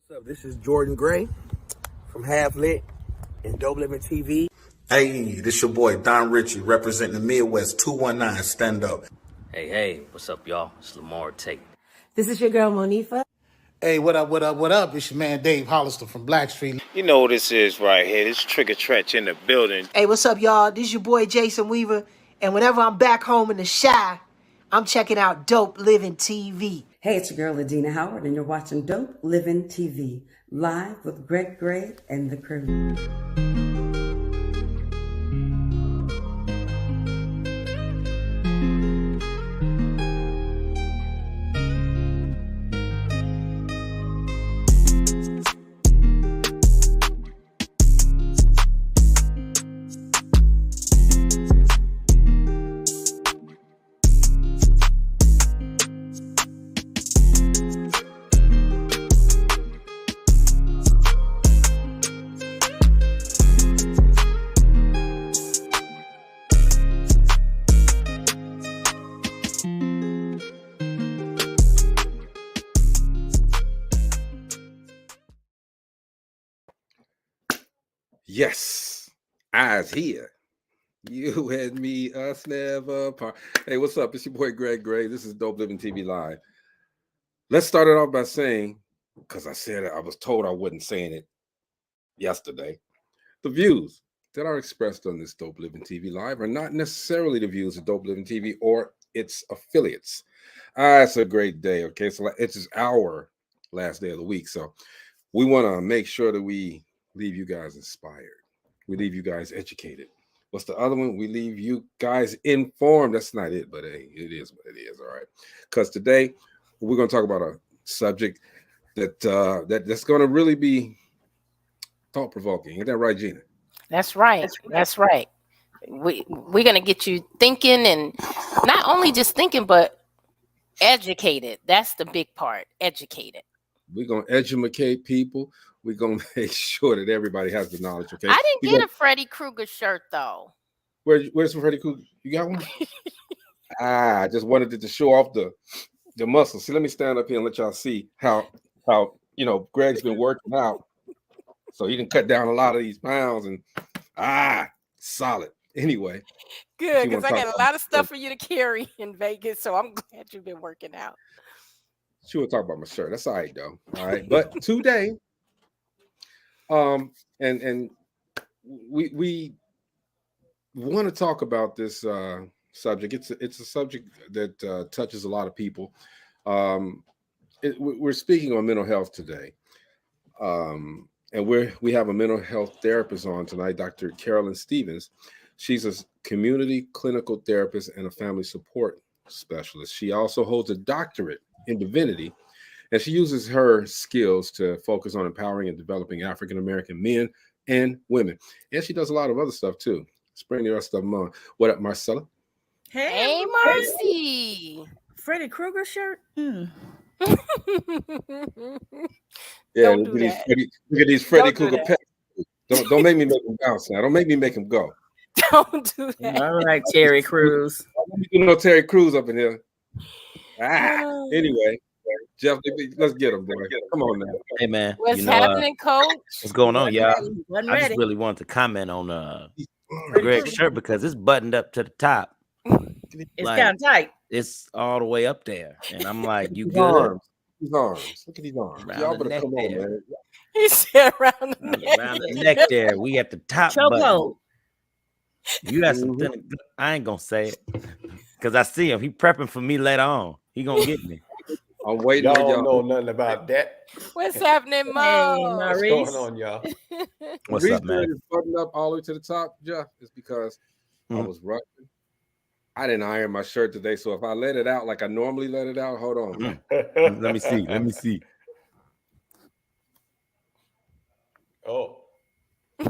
What's up? This is Jordan Gray from Half Lit and DopelivenTV. Hey, this your boy Don Ritchie representing the Midwest 219 Stand Up. Hey, what's up, y'all? It's Lamar Tate. This is your girl, Monifa. Hey, what up? It's your man Dave Hollister from Blackstreet. You know what this is right here. This Trigger Trench in the building. Hey, what's up, y'all? This is your boy Jason Weaver. And whenever I'm back home in the Chi, I'm checking out Dope Living TV. Hey, it's your girl, Adina Howard, and you're watching Dope Living TV, live with Greg Gray and the crew. Yes, eyes here. You and me, us never apart. Hey, what's up? It's your boy Greg Gray. This is Dope Living TV Live. Let's start it off by saying, because I was told I wasn't saying it yesterday, the views that are expressed on this Dope Living TV Live are not necessarily the views of Dope Living TV or its affiliates. It's a great day, okay? So it's our last day of the week, so we want to make sure that we leave you guys inspired. We leave you guys educated. What's the other one? We leave you guys informed. That's not it, but hey, it is what it is, all right? Because today we're going to talk about a subject that's going to really be thought-provoking. Isn't that right, Gina? That's right. We're going to get you thinking, and not only just thinking, but educated. That's the big part, educated. We're going to educate people. We're going to make sure that everybody has the knowledge, okay? I didn't get a Freddy Krueger shirt, though. Where's Freddy Krueger? You got one? I just wanted to show off the muscles. See, let me stand up here and let y'all see how Greg's been working out. So he can cut down a lot of these pounds and solid. Anyway. Good, because I got a lot of stuff for you to carry in Vegas, so I'm glad you've been working out. She will talk about my shirt. That's all right, though. All right. But today, and we want to talk about this subject. It's a subject that touches a lot of people. We're speaking on mental health today. And we have a mental health therapist on tonight, Dr. Carolyn Stephens. She's a community clinical therapist and a family support specialist. She also holds a doctorate in Divinity, and she uses her skills to focus on empowering and developing African-American men and women. And she does a lot of other stuff too. Let's bring the rest of them on. What up, Marcella? Hey, Marcy. Freddy Krueger shirt? Yeah, look at these Freddy Krueger pets. Don't make me make them bounce now. Don't make me make them go. Don't do that. All right, Terry Crews. You know Terry Crews up in here. Anyway, Jeff, let's get him, boy. Come on now. Hey, man. What's happening, Coach? What's going on, y'all? I just really wanted to comment on Greg's shirt because it's buttoned up to the top. It's kind of tight. It's all the way up there. And I'm like, you His good? arms. His arms. Look at his arms. Around Y'all the better neck come on, there. man. He said around the neck. Around the neck there. We at the top button. Chokehold. You got something. I ain't gonna say it because I see him. He prepping for me later on. He gonna get me. I'm waiting. Y'all on don't know nothing about that. What's happening, Mo? Hey, What's Maurice. going on, y'all? What's the up, man? reason it's buttoned up all the way to the top, Jeff, is because I was rushing. I didn't iron my shirt today, so if I let it out like I normally let it out, hold on. Let me see. Oh.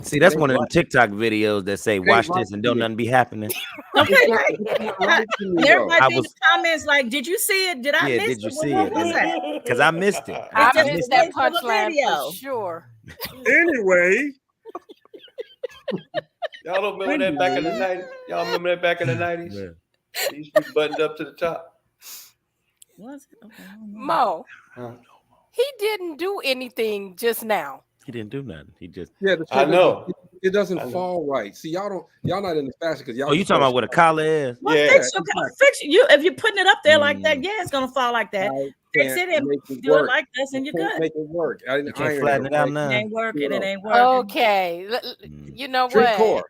See, that's one of them TikTok videos that say, watch this and don't nothing be happening. Okay. There might be was- comments like, did you see it? Did I miss did you it? see What was that? it? Because I missed it. I just missed wait that for the punchline video. for sure. Anyway, Y'all don't remember that back in the 90s? Y'all remember that back in the 90s? Yeah. It used to be buttoned up to the top. Was it? Okay. Mo, He didn't do anything just now. He didn't do nothing. He just I know. It doesn't fall right. See, y'all not in the fashion because y'all. Oh, you talking about what a collar is? Well, Yeah. fix you. If you're putting it up there like that, yeah, it's gonna fall like that. Fix it and do it like this, and you're good. Make it work. I didn't can't flatten it out now. It ain't working. It ain't working. Okay, you know Drink what? core.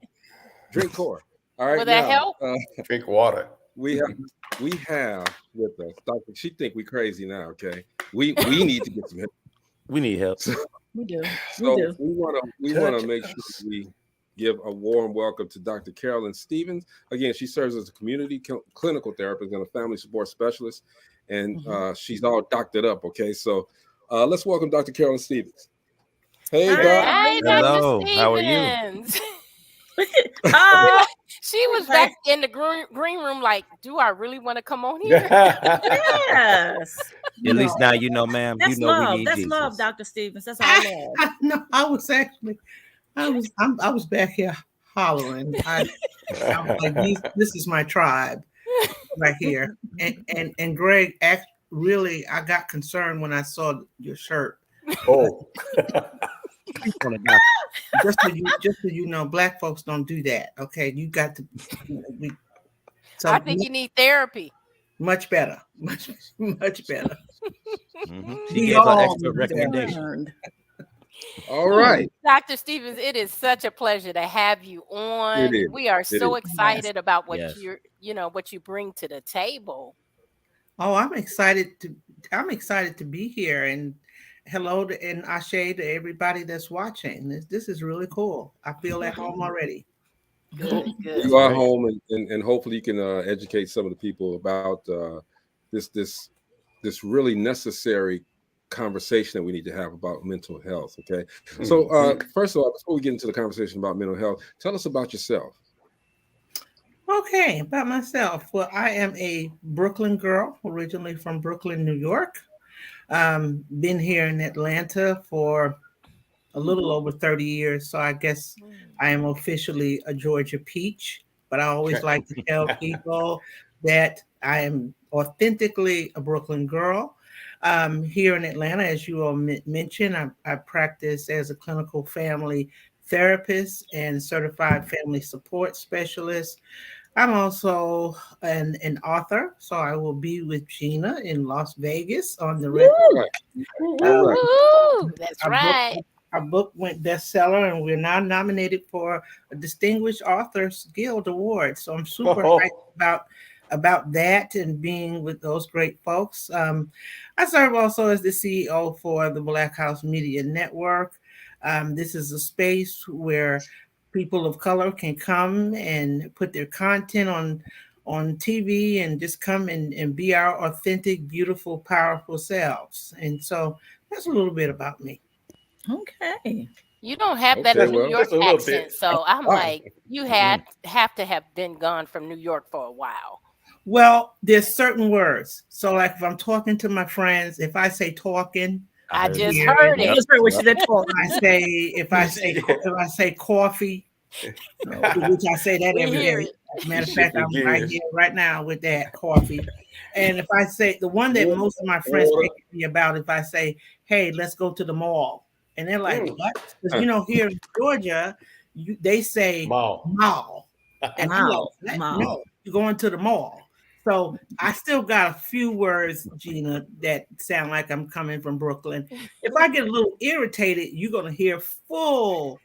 Drink core. All right. Will that help? Drink water. We have with us, Doctor. She think we crazy now. Okay. We need to get some help. We need help. We do. So we want to make sure we give a warm welcome to Dr. Carolyn Stephens. Again, she serves as a community clinical therapist and a family support specialist, and she's all doctored up. Okay, so let's welcome Dr. Carolyn Stephens. Hey, Doc. Hi, Hello. Dr. How are you? Stevens. She was back in the green room like, do I really want to come on here? Yes. At least now you know, ma'am. That's You know love. we need That's Jesus. love, Dr. Stephens. That's all love. No, I was back here hollering. I was like, this is my tribe right here. And Greg, really, I got concerned when I saw your shirt. Oh. Just so you know, Black folks don't do that. Okay, you got to. So I think you need therapy. Much better, much better. She gave her extra recommendation. All right, Dr. Stephens, it is such a pleasure to have you on. We are so excited about what what you bring to the table. Oh, I'm excited to be here, and hello and ashe to everybody that's watching. This is really cool. I feel at home already. Good. You are home, and hopefully you can educate some of the people about this really necessary conversation that we need to have about mental health. Okay, so first of all, before we get into the conversation about mental health, tell us about yourself. Okay, about myself. Well, I am a Brooklyn girl, originally from Brooklyn, New York. Been here in Atlanta for a little over 30 years, so I guess I am officially a Georgia peach, but I always like to tell people that I am authentically a Brooklyn girl. Here in Atlanta, as you all mentioned, I practice as a clinical family therapist and certified family support specialist. I'm also an author, so I will be with Gina in Las Vegas on the red. That's right. Our book went bestseller, and we're now nominated for a Distinguished Authors Guild Award. So I'm super hyped about that and being with those great folks. I serve also as the CEO for the Black House Media Network. This is a space where people of color can come and put their content on TV and just come and be our authentic, beautiful, powerful selves. And so that's a little bit about me. Okay. You don't have that New York accent, so I'm like, you have to have been gone from New York for a while. Well, there's certain words. So like if I'm talking to my friends, if I say talking, I just heard it. If I say coffee, which I say that every day. Matter of fact, I'm right here right now with that coffee. And if I say the one that most of my friends pick me about, if I say, hey, let's go to the mall. And they're like, what? Because here in Georgia, they say mall. And no, you're going to the mall. So I still got a few words, Gina, that sound like I'm coming from Brooklyn. If I get a little irritated, you're going to hear full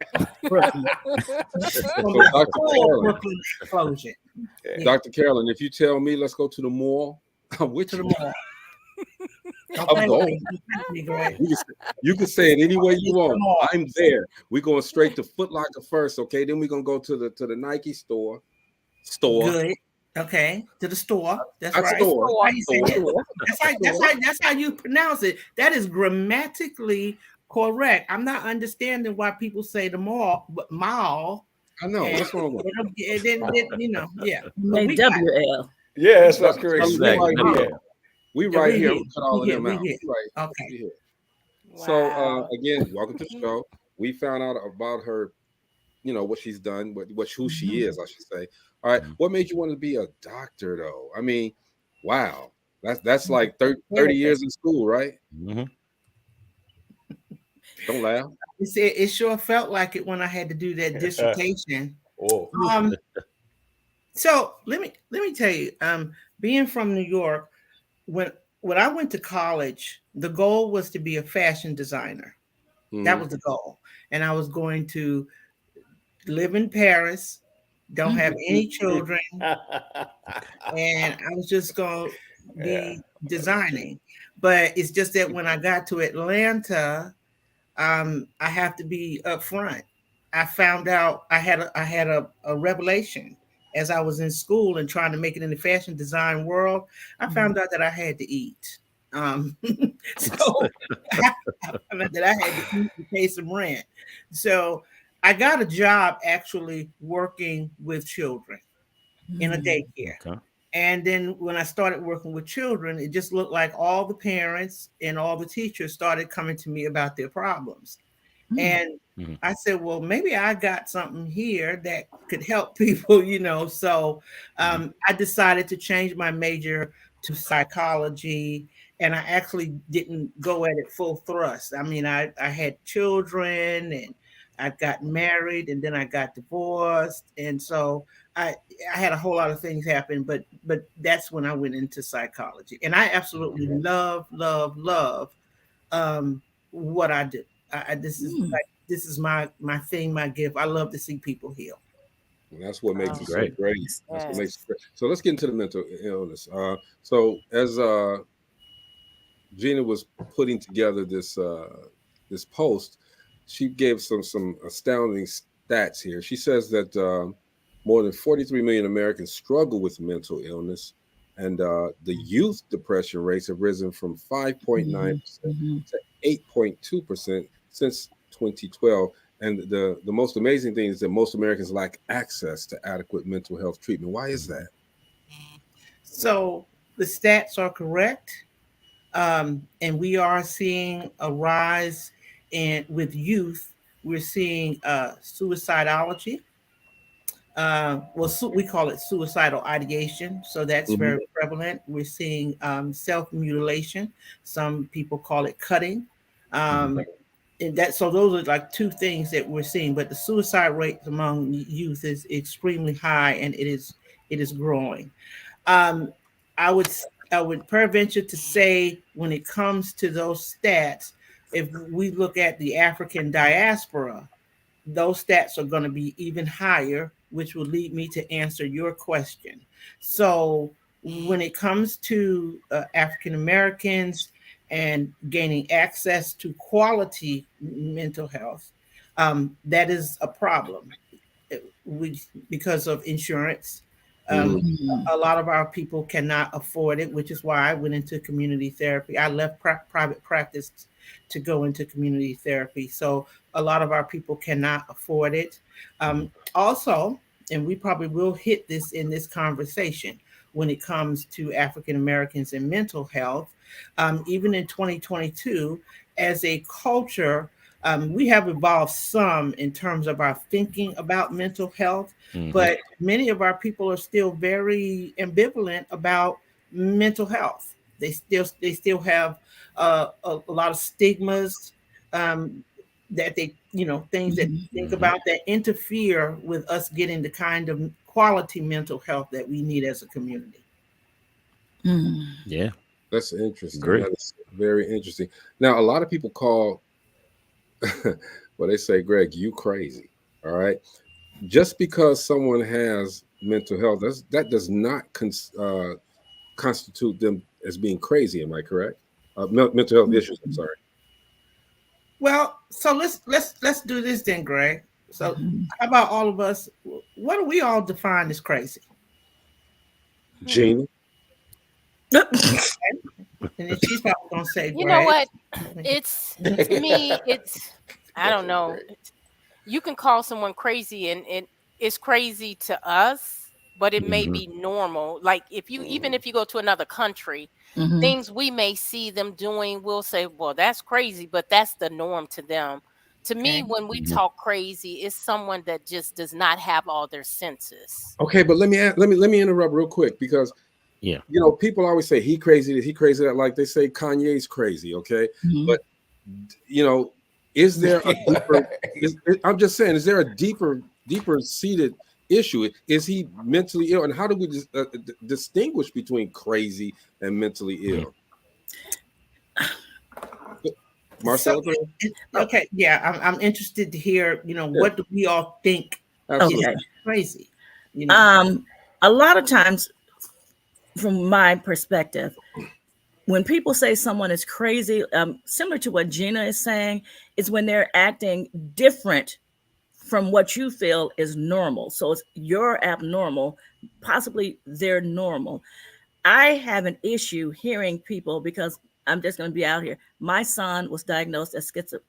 Brooklyn. Brooklyn explosion. Dr. Carolyn, if you tell me let's go to the mall, I'm with you. To the mall. I'm going. You can say it any way you want. I'm there. We're going straight to Foot Locker first, okay? Then we're gonna go to the Nike store. Good. Okay, to the store. That's right. Store. That's how you pronounce it. That is grammatically correct. I'm not understanding why people say the mall, but mall. I know. What's wrong with it? Yeah. WL. Yeah, that's correct. We right here. We cut all of them out. Right. Okay. Wow. So again, welcome to the show. We found out about her, what she's done, who she is, I should say. All right. What made you want to be a doctor, though? I mean, wow. That's like 30 years in school, right? Mm-hmm. Don't laugh. It sure felt like it when I had to do that dissertation. Oh. So let me tell you, being from New York, when I went to college, the goal was to be a fashion designer. That was the goal. And I was going to live in Paris, don't have any children, and I was just going to be designing. But it's just that when I got to Atlanta, I have to be upfront. I found out I had a revelation as I was in school and trying to make it in the fashion design world. I found out that I had to eat. So I found out that I had to eat to pay some rent. So I got a job actually working with children in a daycare. Okay. And then when I started working with children, it just looked like all the parents and all the teachers started coming to me about their problems. And I said, well, maybe I got something here that could help people, you know. So I decided to change my major to psychology, and I actually didn't go at it full thrust. I mean, I had children, and I got married, and then I got divorced, and so I had a whole lot of things happen. But that's when I went into psychology, and I absolutely love what I do. This is my thing, my gift. I love to see people heal. And that's what makes it so great. great. That's what makes it great. So let's get into the mental illness. So as Gina was putting together this this post, she gave some astounding stats here. She says that more than 43 million Americans struggle with mental illness, and the youth depression rates have risen from 5.9% to 8.2% since 2012. And the most amazing thing is that most Americans lack access to adequate mental health treatment. Why is that? So the stats are correct. And we are seeing a rise with youth. We're seeing suicidology. We call it suicidal ideation. So that's very prevalent. We're seeing self-mutilation. Some people call it cutting. So those are like two things that we're seeing. But the suicide rate among youth is extremely high, and it is growing. I would peradventure to say, when it comes to those stats, if we look at the African diaspora, those stats are going to be even higher, which will lead me to answer your question. So when it comes to African Americans and gaining access to quality mental health, that is a problem because of insurance. A lot of our people cannot afford it, which is why I went into community therapy. I left private practice to go into community therapy. So a lot of our people cannot afford it. Also, and we probably will hit this in this conversation, when it comes to African Americans and mental health, even in 2022, as a culture, we have evolved some in terms of our thinking about mental health, but many of our people are still very ambivalent about mental health. They still have a lot of stigmas that they, things that think about that interfere with us getting the kind of quality mental health that we need as a community. Yeah, that's interesting. Great. That is very interesting. Now, a lot of people call, well, they say, Greg, you crazy. All right. Just because someone has mental health, that does not constitute them as being crazy. Am I correct? Mental health issues. I'm sorry. Well, so let's do this then, Greg. So how about all of us? What do we all define as crazy? Gina. And then she's probably gonna say, you know what? It's to me, I don't know. You can call someone crazy, and it's crazy to us, but it may be normal. Like even if you go to another country, things we may see them doing, we'll say, well, that's crazy, but that's the norm to them. To me, when we talk crazy, it's someone that just does not have all their senses. Okay, but let me interrupt real quick, because people always say he crazy that, like they say Kanye's crazy. Okay, but Is there a deeper? I'm just saying, is there a deeper seated issue? Is he mentally ill, and how do we distinguish between crazy and mentally ill? Marcella? Okay, yeah, I'm interested to hear, what do we all think? Absolutely. Okay. Crazy. A lot of times, from my perspective, when people say someone is crazy, similar to what Gina is saying, is when they're acting different from what you feel is normal. So you're abnormal, possibly they're normal. I have an issue hearing people, because I'm just going to be out here. My son was diagnosed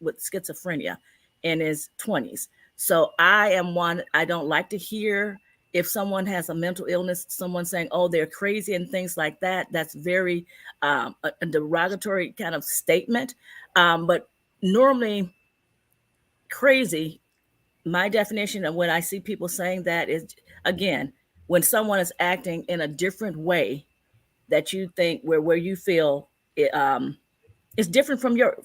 with schizophrenia in his 20s. So I am one, I don't like to hear if someone has a mental illness, someone saying, oh, they're crazy and things like that. That's very a derogatory kind of statement. But normally crazy, my definition of when I see people saying that is, again, when someone is acting in a different way that you think where you feel it, is different from your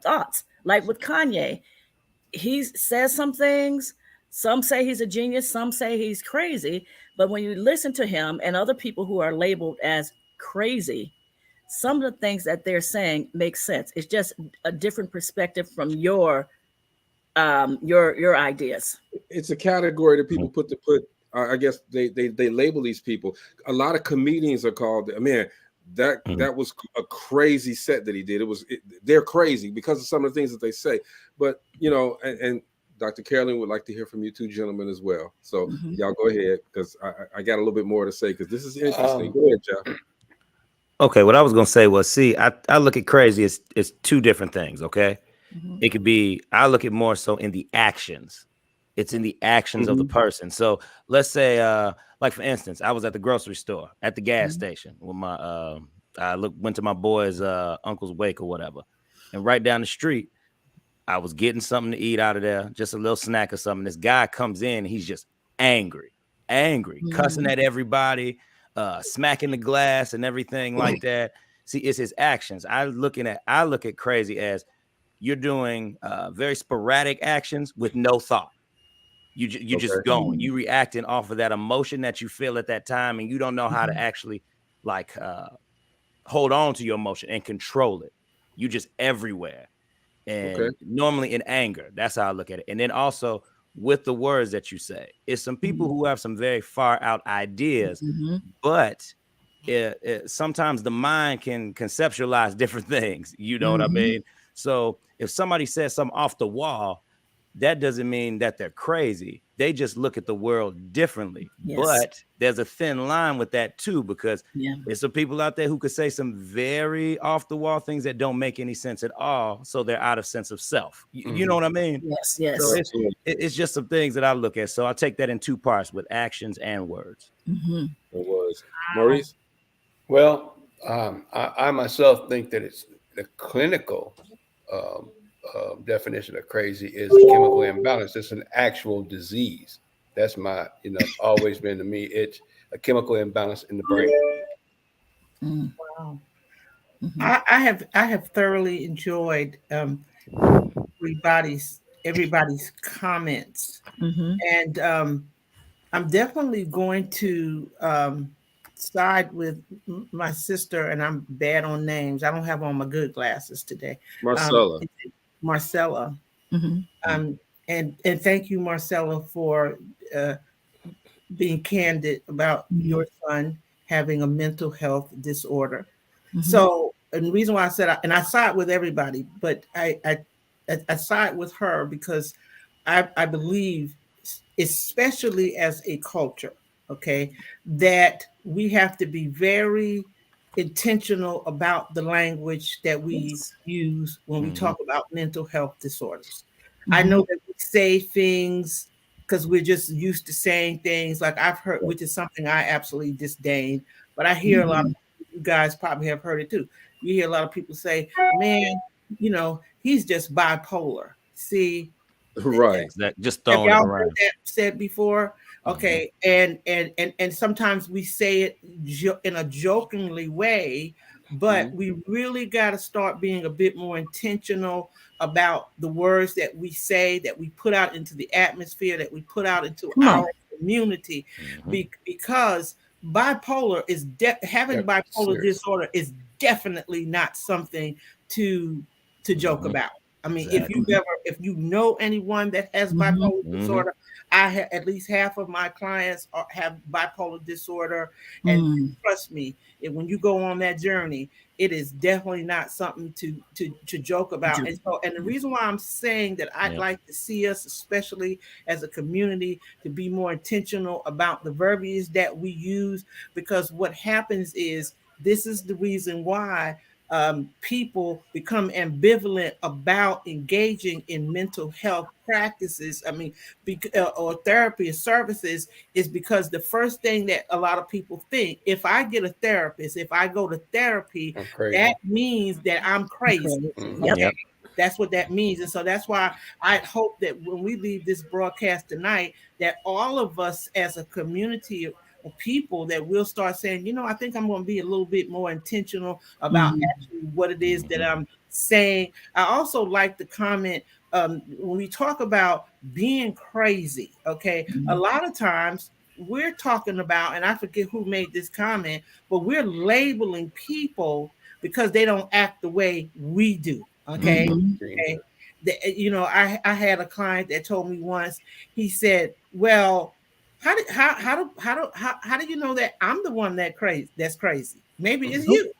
thoughts. Like with Kanye, he says some things. Some say he's a genius. Some say he's crazy. But when you listen to him and other people who are labeled as crazy, some of the things that they're saying make sense. It's just a different perspective from your ideas. It's a category that people put. I guess they label these people. A lot of comedians are called. Man, that was a crazy set that he did. They're crazy because of some of the things that they say. But and Dr. Carolyn would like to hear from you two gentlemen as well. So y'all go ahead, because I got a little bit more to say, because this is interesting. Go ahead, Jeff. Okay, what I was gonna say was, see, I look at crazy as two different things. Okay, it could be, I look at more so in the actions. It's in the actions of the person. So let's say, like for instance, I was at the grocery store at the gas station with my went to my boy's uncle's wake or whatever, and right down the street, I was getting something to eat out of there, just a little snack or something. This guy comes in, he's just angry, cussing at everybody, smacking the glass and everything like that. See, it's his actions. I look at crazy as you're doing very sporadic actions with no thought. You just going, you reacting off of that emotion that you feel at that time, and you don't know how to actually like hold on to your emotion and control it. You just everywhere. And normally in anger, that's how I look at it. And then also with the words that you say, it's some people who have some very far out ideas, but sometimes the mind can conceptualize different things. You know what I mean? So if somebody says something off the wall, that doesn't mean that they're crazy. They just look at the world differently. But there's a thin line with that too, because there's some people out there who could say some very off the wall things that don't make any sense at all. So they're out of sense of self. You know what I mean? Yes. So it's just some things that I look at. So I take that in two parts, with actions and words. It was Maurice. Well, I myself think that it's the clinical definition of crazy is a chemical imbalance. It's an actual disease. That's my, always been to me. It's a chemical imbalance in the brain. Wow. I have thoroughly enjoyed everybody's comments, and I'm definitely going to side with my sister, and I'm bad on names. I don't have on my good glasses today. Marcella. And thank you, Marcella, for being candid about your son having a mental health disorder. So, and the reason why I said, and I side with everybody, but I side with her because I believe, especially as a culture, that we have to be very intentional about the language that we use when we talk about mental health disorders. I know that we say things because we're just used to saying things like I've heard, which is something I absolutely disdain, but I hear a lot of you guys probably have heard it too. You hear a lot of people say, man, he's just bipolar. See, just throwing it around. Heard that said before. And sometimes we say it in a jokingly way, but we really got to start being a bit more intentional about the words that we say, that we put out into the atmosphere, that we put out into our community, because bipolar is having bipolar disorder is definitely not something to joke about. I mean, if you know anyone that has bipolar disorder, at least half of my clients have bipolar disorder, and trust me, when you go on that journey, it is definitely not something to joke about. And the reason why I'm saying that I'd like to see us, especially as a community, to be more intentional about the verbiage that we use, because what happens is, this is the reason why people become ambivalent about engaging in mental health practices, or therapy services, is because the first thing that a lot of people think, if I get a therapist, if I go to therapy, that means that I'm crazy. Okay. That's what that means. And so that's why I hope that when we leave this broadcast tonight, that all of us as a community of people, that we'll start saying, I think I'm going to be a little bit more intentional about actually what it is that I'm saying. I also like the comment when we talk about being crazy. Okay. A lot of times we're talking about, and I forget who made this comment, but we're labeling people because they don't act the way we do. Okay. Okay. I had a client that told me once, he said, well, how do you know that I'm the one that's crazy? Maybe it's you.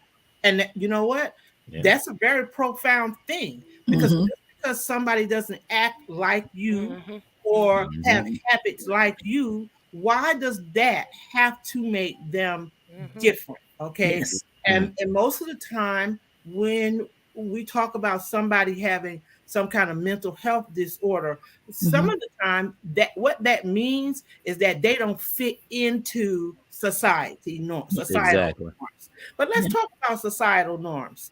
And you know what? That's a very profound thing, because just because somebody doesn't act like you or have habits like you, why does that have to make them different? Okay. And most of the time when we talk about somebody having some kind of mental health disorder, some of the time what that means is that they don't fit into societal norms. But let's talk about societal norms.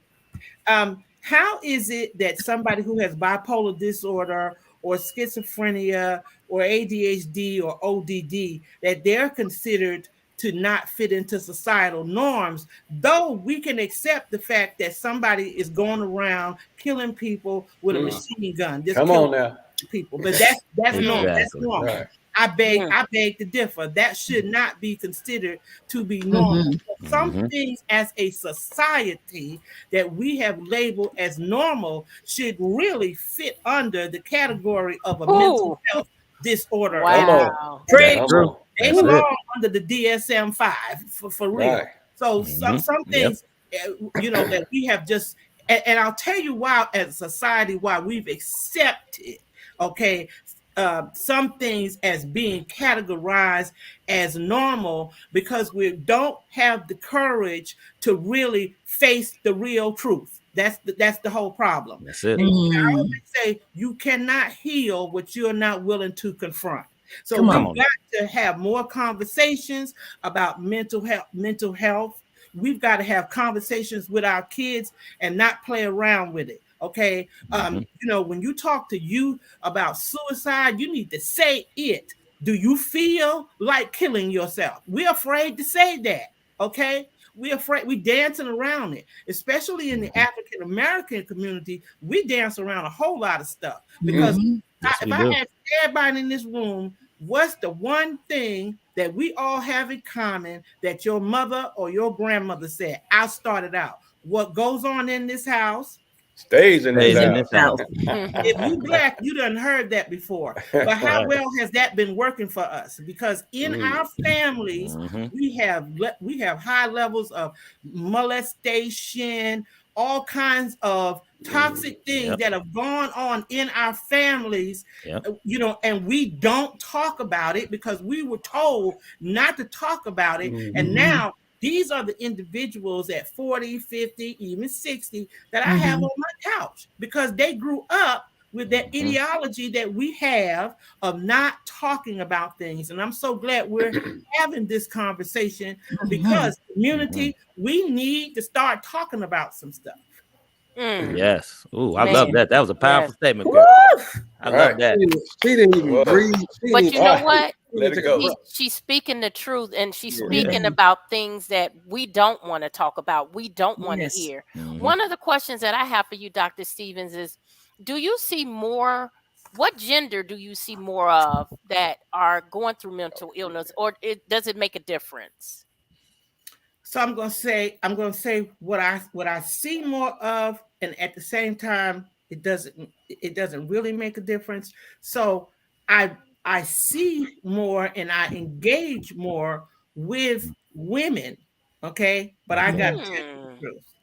How is it that somebody who has bipolar disorder or schizophrenia or ADHD or ODD, that they're considered to not fit into societal norms, though we can accept the fact that somebody is going around killing people with a machine gun? Come on now. People, but that's normal. That's normal. Right. I beg to differ. That should not be considered to be normal. Some things as a society that we have labeled as normal should really fit under the category of a mental health disorder. Wow. They belong under the DSM-5 for real. Right. So some things, that we have just, and I'll tell you why, as a society, why we've accepted, some things as being categorized as normal, because we don't have the courage to really face the real truth. That's the whole problem. That's it. I always say you cannot heal what you're not willing to confront. So we've got to have more conversations about mental health. We've got to have conversations with our kids and not play around with it. Okay. When you talk to you about suicide, you need to say it. Do you feel like killing yourself? We're afraid to say that. Okay. We're afraid. We're dancing around it, especially in the African American community. We dance around a whole lot of stuff, because if I ask everybody in this room, what's the one thing that we all have in common that your mother or your grandmother said? I'll start it out. What goes on in this house stays in this house. If you Black, you done heard that before. But how well has that been working for us? Because in our families, we have high levels of molestation, all kinds of toxic things that have gone on in our families, and we don't talk about it because we were told not to talk about it. And now these are the individuals at 40, 50, even 60 that I have on my couch, because they grew up with that ideology that we have of not talking about things. And I'm so glad we're having this conversation, because community, we need to start talking about some stuff. Yes. Ooh, I love Man, that. That was a powerful yes. statement, girl. I love that. She didn't even Whoa. breathe. She But didn't you even, know All right. what? she Let didn't it take a go. breath. She's speaking the truth, and she's Yeah. speaking about things that we don't want to talk about. We don't want to Yes. hear. One of the questions that I have for you, Dr. Stephens, is do you see more? What gender do you see more of that are going through mental illness, or does it make a difference? So I'm gonna say what I see more of, and at the same time, it doesn't really make a difference. So I see more and I engage more with women, okay? But I got to tell you Hmm. the truth.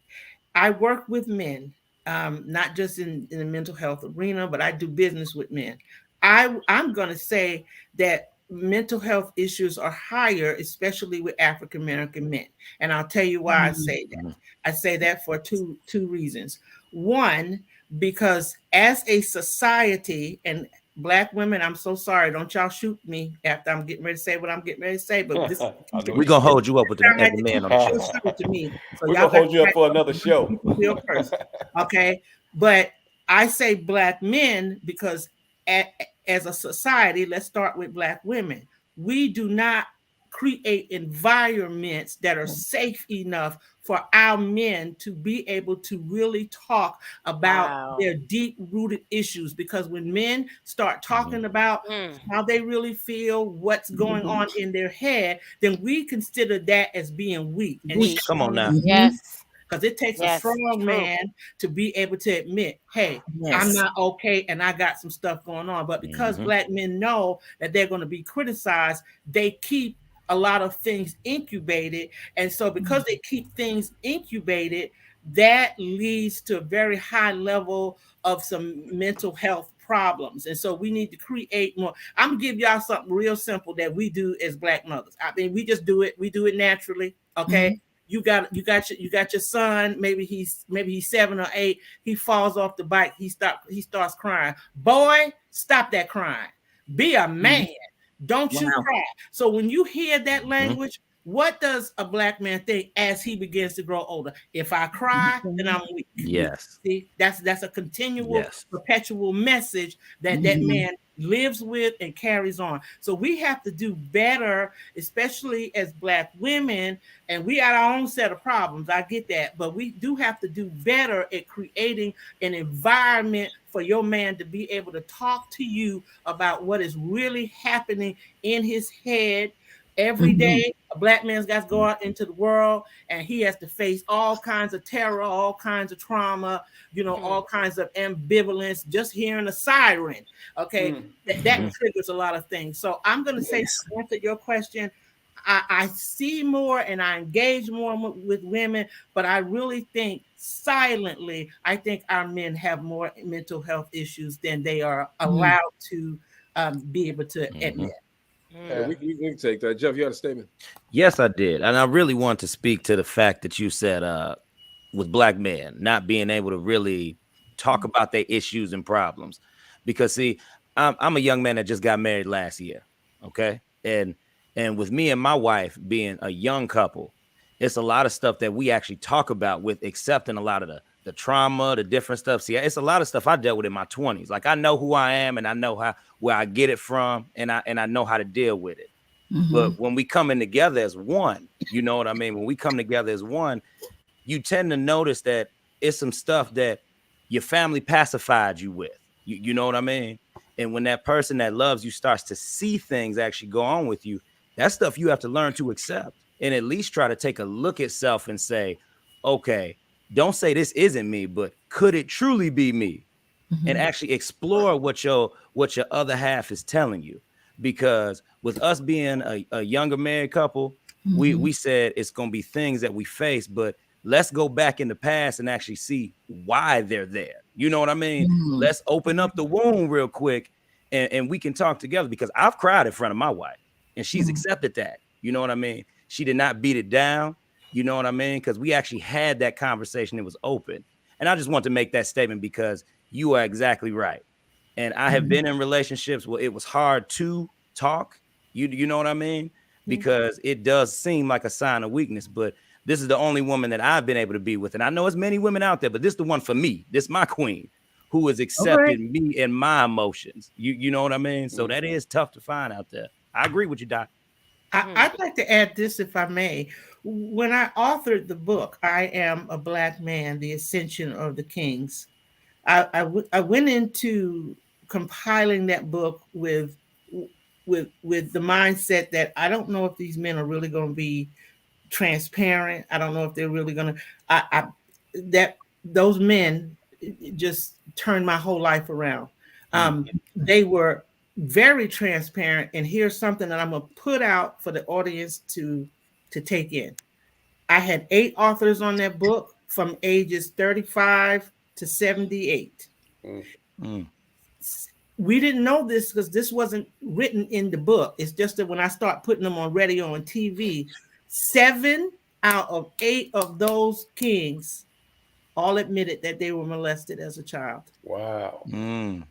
I work with men, not just in the mental health arena, but I do business with men. I'm going to say that mental health issues are higher, especially with African American men, and I'll tell you why I say that. I say that for two reasons. One, because as a society, and Black women, I'm so sorry, don't y'all shoot me after I'm getting ready to say what I'm getting ready to say, but this We're gonna hold you up with as the man on the show. to me. So We're y'all gonna got hold you up for another show. real person. Okay. But I say Black men because as a society, let's start with Black women. We do not create environments that are safe enough for our men to be able to really talk about Wow. their deep rooted issues, because when men start talking about how they really feel, what's going on in their head, then we consider that as being weak and Weak. Come on now. Yes. because it takes a Yes. strong True. man to be able to admit, hey, I'm Yes. not okay and I got some stuff going on. But because Black men know that they're going to be criticized, they keep a lot of things incubated. And so because they keep things incubated, that leads to a very high level of some mental health problems. And so we need to create more. I'm gonna give y'all something real simple that we do as Black mothers. I mean, we just do it. We do it naturally. Okay. You got your son. Maybe he's 7 or 8. He falls off the bike. He starts crying. Boy, stop that crying. Be a man. Don't you cry. So when you hear that language, what does a Black man think as he begins to grow older? If I cry, then I'm weak. Yes. See, that's a continual, Yes. perpetual message that that man lives with and carries on. So we have to do better, especially as Black women, and we got our own set of problems. I get that, but we do have to do better at creating an environment for your man to be able to talk to you about what is really happening in his head. Every day, a Black man's got to go out into the world and he has to face all kinds of terror, all kinds of trauma, all kinds of ambivalence. Just hearing a siren, okay, that triggers a lot of things. So I'm going to say, to answer your question, I see more and I engage more with women, but I really think silently, I think our men have more mental health issues than they are allowed to be able to admit. Yeah, we can take that. Jeff, you had a statement? Yes, I did. And I really want to speak to the fact that you said with Black men not being able to really talk about their issues and problems. Because see, I'm a young man that just got married last year. Okay. And with me and my wife being a young couple, it's a lot of stuff that we actually talk about with accepting a lot of the trauma, the different stuff. See, it's a lot of stuff I dealt with in my 20s. Like I know who I am and I know where I get it from, and I know how to deal with it. But when we coming together as one, you know what I mean? When we come together as one, you tend to notice that it's some stuff that your family pacified you with. You know what I mean? And when that person that loves you starts to see things actually go on with you, that's stuff you have to learn to accept and at least try to take a look at self and say, okay, don't say this isn't me, but could it truly be me? And actually explore what your other half is telling you. Because with us being a younger married couple, we said it's going to be things that we face, but let's go back in the past and actually see why they're there. You know what I mean? Let's open up the wound real quick and we can talk together, because I've cried in front of my wife and she's accepted that. You know what I mean? She did not beat it down. You know what I mean? Because we actually had that conversation. It was open. And I just want to make that statement because you are exactly right. And I have been in relationships where it was hard to talk. You know what I mean? Because it does seem like a sign of weakness, but this is the only woman that I've been able to be with. And I know there's many women out there, but this is the one for me. This is my queen who has accepted me and my emotions. You know what I mean? So that is tough to find out there. I agree with you, Doc. I'd like to add this, if I may. When I authored the book, I Am a Black Man, The Ascension of the Kings, I went into compiling that book with the mindset that I don't know if these men are really going to be transparent. I don't know if they're really going to, that those men just turned my whole life around. They were very transparent. And here's something that I'm going to put out for the audience to take in. I had 8 authors on that book from ages 35 to 78. We didn't know this because this wasn't written in the book. It's just that when I start putting them on radio and TV, 7 out of 8 of those kings all admitted that they were molested as a child. Wow.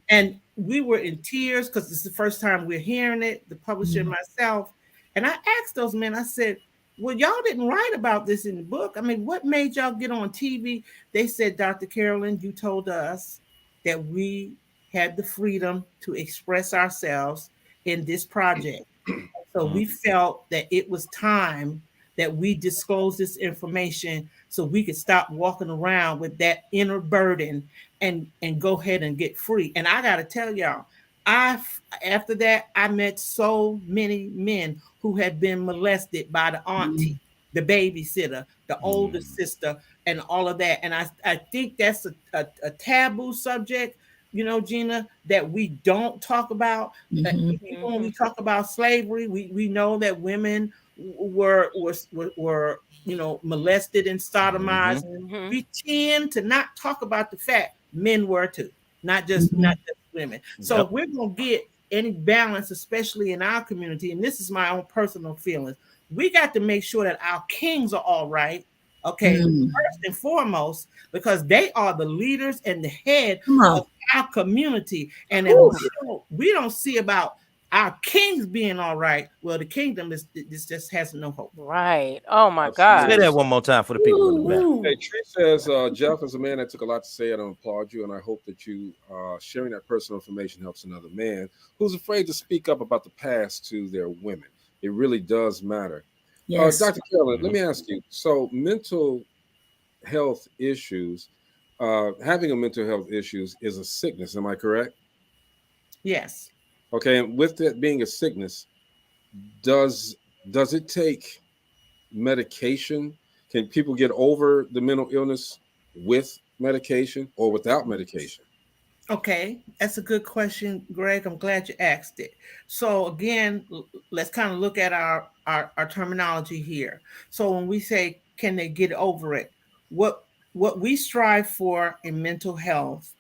And we were in tears because it's the first time we're hearing it, the publisher and myself. And I asked those men, I said, well, y'all didn't write about this in the book. I mean, what made y'all get on TV? They said, Dr. Carolyn, you told us that we had the freedom to express ourselves in this project. So we felt that it was time that we disclose this information so we could stop walking around with that inner burden and go ahead and get free. And I got to tell y'all, after that, I met so many men who had been molested by the auntie, the babysitter, the older sister, and all of that. And I think that's a taboo subject, you know, Gina, that we don't talk about. Even when we talk about slavery, we know that women were you know, molested and sodomized. We tend to not talk about the fact men were too, not just women. So if we're gonna get any balance, especially in our community, and this is my own personal feelings, we got to make sure that our kings are all right. Okay, first and foremost, because they are the leaders and the head of our community. And if we don't see about our kings being all right, well, the kingdom this just has no hope. Right. Oh my God. Say that one more time for the people in the back. Hey, Tree says, Jeff is a man that took a lot to say, and I applaud you, and I hope that you sharing that personal information helps another man who's afraid to speak up about the past to their women. It really does matter. Yes. Dr. Carolyn, let me ask you. So mental health issues, having a mental health issues is a sickness. Am I correct? Yes. Okay. And with that being a sickness, does it take medication? Can people get over the mental illness with medication or without medication? Okay, that's a good question, Greg. I'm glad you asked it. So again, let's kind of look at our terminology here. So when we say, can they get over it? What we strive for in mental health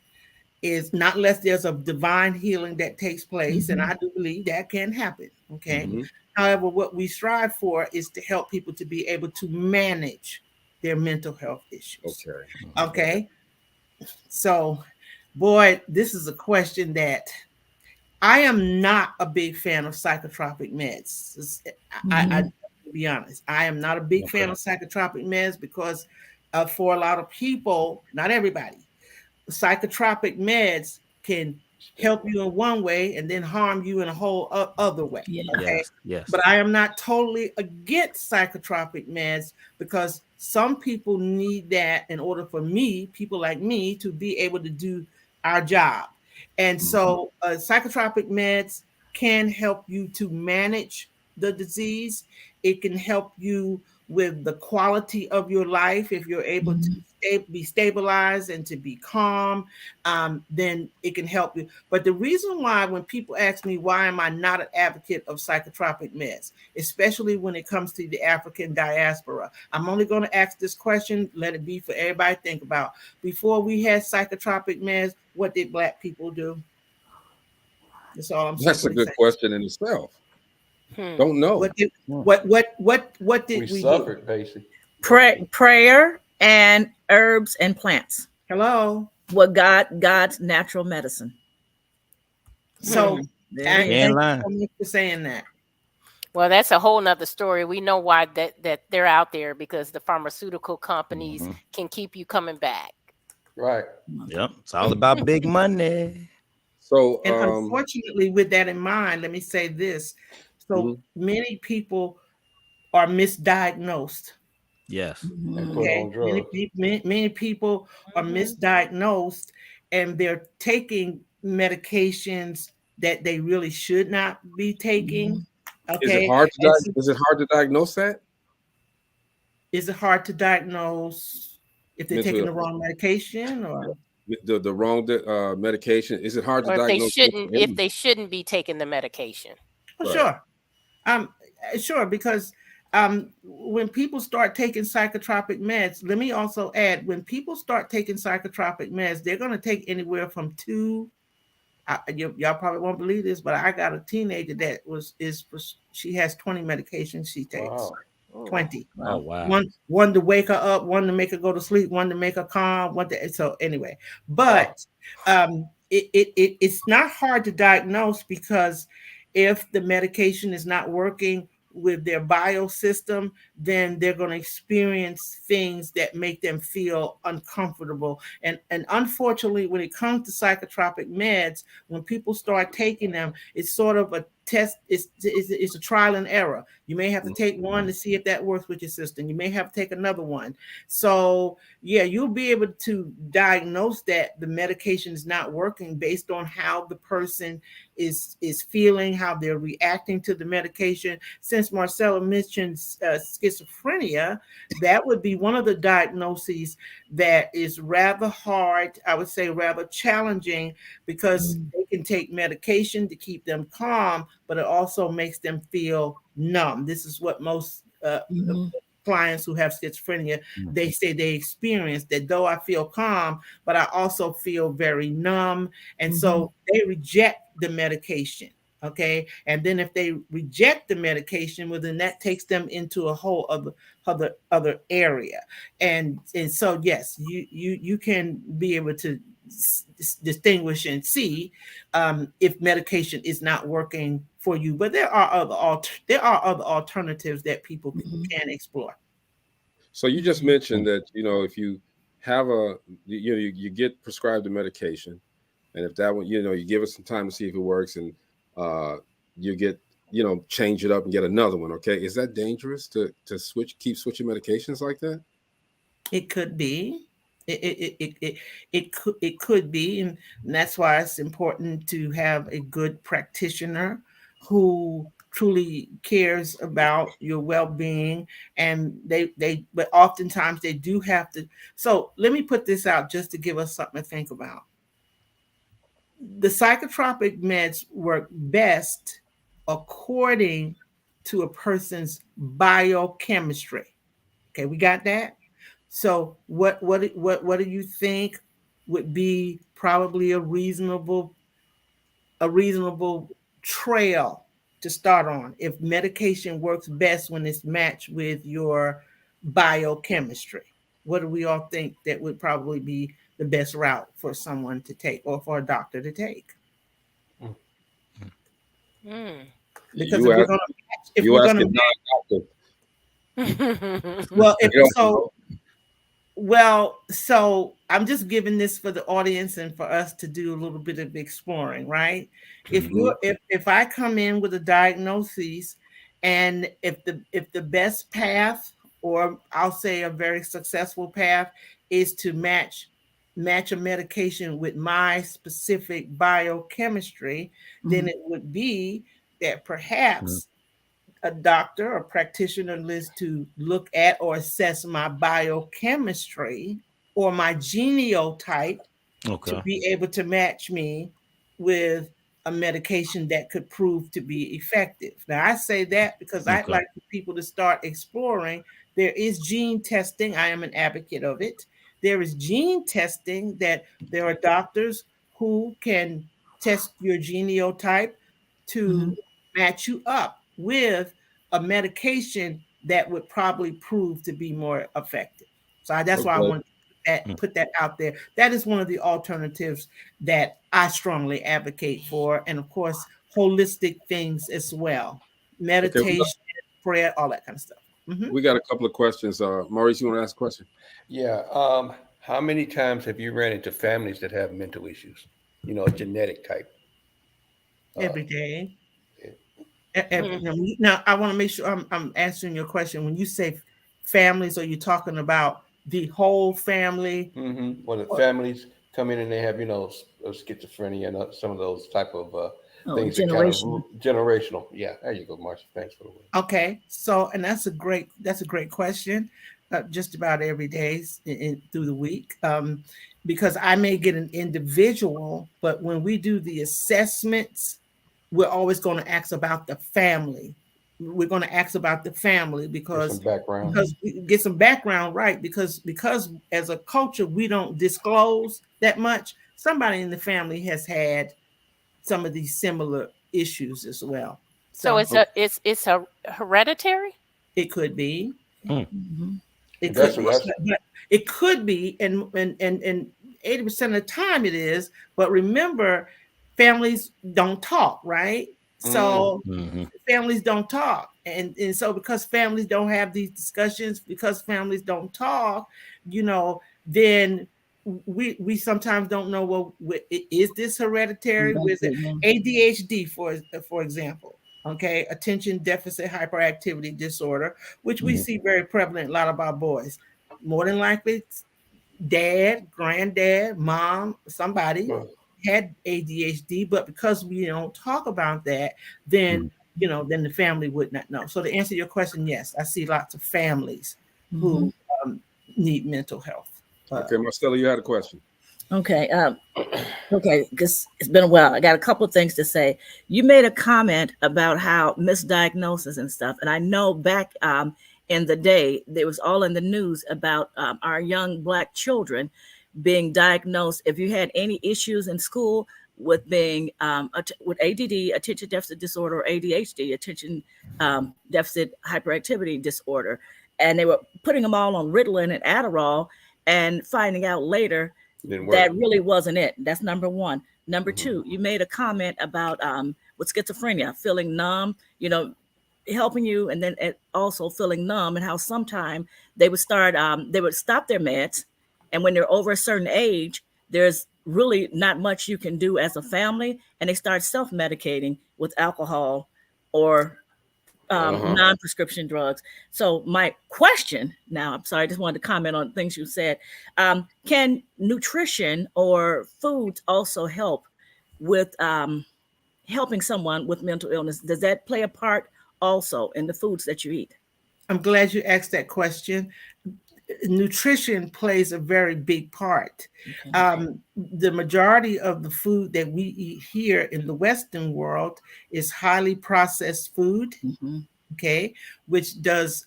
is not unless there's a divine healing that takes place, and I do believe that can happen, okay? However, what we strive for is to help people to be able to manage their mental health issues. Okay. So, boy, this is a question that I am not a big fan of psychotropic meds. I to be honest, I am not a big fan of psychotropic meds because for a lot of people, not everybody, psychotropic meds can help you in one way and then harm you in a whole other way. Okay? Yes. But I am not totally against psychotropic meds because some people need that in order for people like me, to be able to do our job. And so psychotropic meds can help you to manage the disease. It can help you with the quality of your life. If you're able to be stabilized and to be calm, then it can help you. But the reason why, when people ask me why am I not an advocate of psychotropic meds, especially when it comes to the African diaspora, I'm only going to ask this question, let it be for everybody to think about. Before we had psychotropic meds, what did Black people do? That's all I'm saying. That's a good question in itself. Don't know. What did we suffered, do? Basically. Prayer and herbs and plants. Hello. What God's natural medicine. So There it is. thank you so much for saying that. Well, that's a whole nother story. We know why that they're out there, because the pharmaceutical companies can keep you coming back. Right. Yep. It's all about big money. So, And unfortunately, with that in mind, let me say this. So many people are misdiagnosed. Yes. And put Okay. on drugs. Many people are misdiagnosed, and they're taking medications that they really should not be taking. Okay. Is it hard to diagnose that? Is it hard to diagnose if they're taking the Mental wrong medication, or the wrong medication? Is it hard to Or diagnose? if they shouldn't be taking the medication. Oh, sure. Sure, because when people start taking psychotropic meds, let me also add, when people start taking psychotropic meds, they're going to take anywhere from 2. Y'all probably won't believe this, but I got a teenager that she has 20 medications she takes. Wow. 20. Oh wow. One to wake her up, one to make her go to sleep, one to make her calm, so anyway. But it's not hard to diagnose, because if the medication is not working with their biosystem, then they're going to experience things that make them feel uncomfortable. And unfortunately, when it comes to psychotropic meds, when people start taking them, it's sort of a test. It's a trial and error. You may have to take one to see if that works with your system. You may have to take another one. So yeah, you'll be able to diagnose that the medication is not working based on how the person is feeling, how they're reacting to the medication. Since Marcella mentioned schizophrenia, that would be one of the diagnoses that is rather hard, I would say rather challenging, because they can take medication to keep them calm, but it also makes them feel numb. This is what most clients who have schizophrenia, they say they experience, that though I feel calm, but I also feel very numb. And so they reject the medication. Okay. And then if they reject the medication, well, then that takes them into a whole other area. And so, yes, you can be able to distinguish and see if medication is not working for you. But there are other alternatives that people can explore. So you just mentioned that, if you have you get prescribed a medication, and if that one, you give it some time to see if it works, and you get, change it up and get another one. Okay. Is that dangerous to keep switching medications like that? It could be. It could be, and that's why it's important to have a good practitioner who truly cares about your well-being. And but oftentimes they do have to. So let me put this out just to give us something to think about. The psychotropic meds work best according to a person's biochemistry. Okay, we got that? So what do you think would be probably a reasonable trail to start on, if medication works best when it's matched with your biochemistry? What do we all think that would probably be the best route for someone to take, or for a doctor to take? Because if we're going to so I'm just giving this for the audience and for us to do a little bit of exploring, right? If I come in with a diagnosis, and if the best path, or I'll say a very successful path, is to match a medication with my specific biochemistry, then it would be that perhaps a doctor or practitioner is to look at or assess my biochemistry or my genotype to be able to match me with a medication that could prove to be effective. Now, I say that because I'd like for people to start exploring. There is gene testing. I am an advocate of it. There is gene testing, that there are doctors who can test your genotype to match you up with a medication that would probably prove to be more effective. So that's why I want to put that out there. That is one of the alternatives that I strongly advocate for. And of course, holistic things as well. meditation, prayer, all that kind of stuff. We got a couple of questions. Maurice, you want to ask a question? Yeah. How many times have you ran into families that have mental issues? A genetic type. Every day. Mm. Now, I want to make sure I'm answering your question. When you say families, are you talking about the whole family? Well, the families come in and they have, schizophrenia and some of those type of things that kind of generational. Yeah, there you go, Marcia. Thanks for the word. Okay, so and that's a great question. Just about every day through the week, because I may get an individual, but when we do the assessments, we're always going to ask about the family. We're going to ask about the family because we get some background, right? Because as a culture we don't disclose that much. Somebody in the family has had some of these similar issues as well. So it's a hereditary. It could be. It could be, and 80% of the time it is. But remember, families don't talk, right? So families don't talk, and so because families don't have these discussions, because families don't talk, then we sometimes don't know, well, is this hereditary? With ADHD, for example. Okay, attention deficit hyperactivity disorder, which we see very prevalent in a lot of our boys. More than likely, dad, granddad, mom, somebody had ADHD, but because we don't talk about that, then then the family would not know. So to answer your question, yes, I see lots of families who need mental health. Okay, Marcella, you had a question. Okay. Okay, because it's been a while. I got a couple of things to say. You made a comment about how misdiagnosis and stuff, and I know back in the day, there was all in the news about our young Black children being diagnosed. If you had any issues in school with being with ADD, attention deficit disorder, or ADHD, attention deficit hyperactivity disorder, and they were putting them all on Ritalin and Adderall, and finding out later that really wasn't it. That's number one. Number two, you made a comment about with schizophrenia, feeling numb, helping you, and then also feeling numb, and how sometimes they would stop their meds, and when they're over a certain age, there's really not much you can do as a family, and they start self-medicating with alcohol or non-prescription drugs. So my question now, I'm sorry, I just wanted to comment on things you said. Can nutrition or foods also help with helping someone with mental illness? Does that play a part also in the foods that you eat? I'm glad you asked that question. Nutrition plays a very big part. Okay. The majority of the food that we eat here in the Western world is highly processed food, okay, which does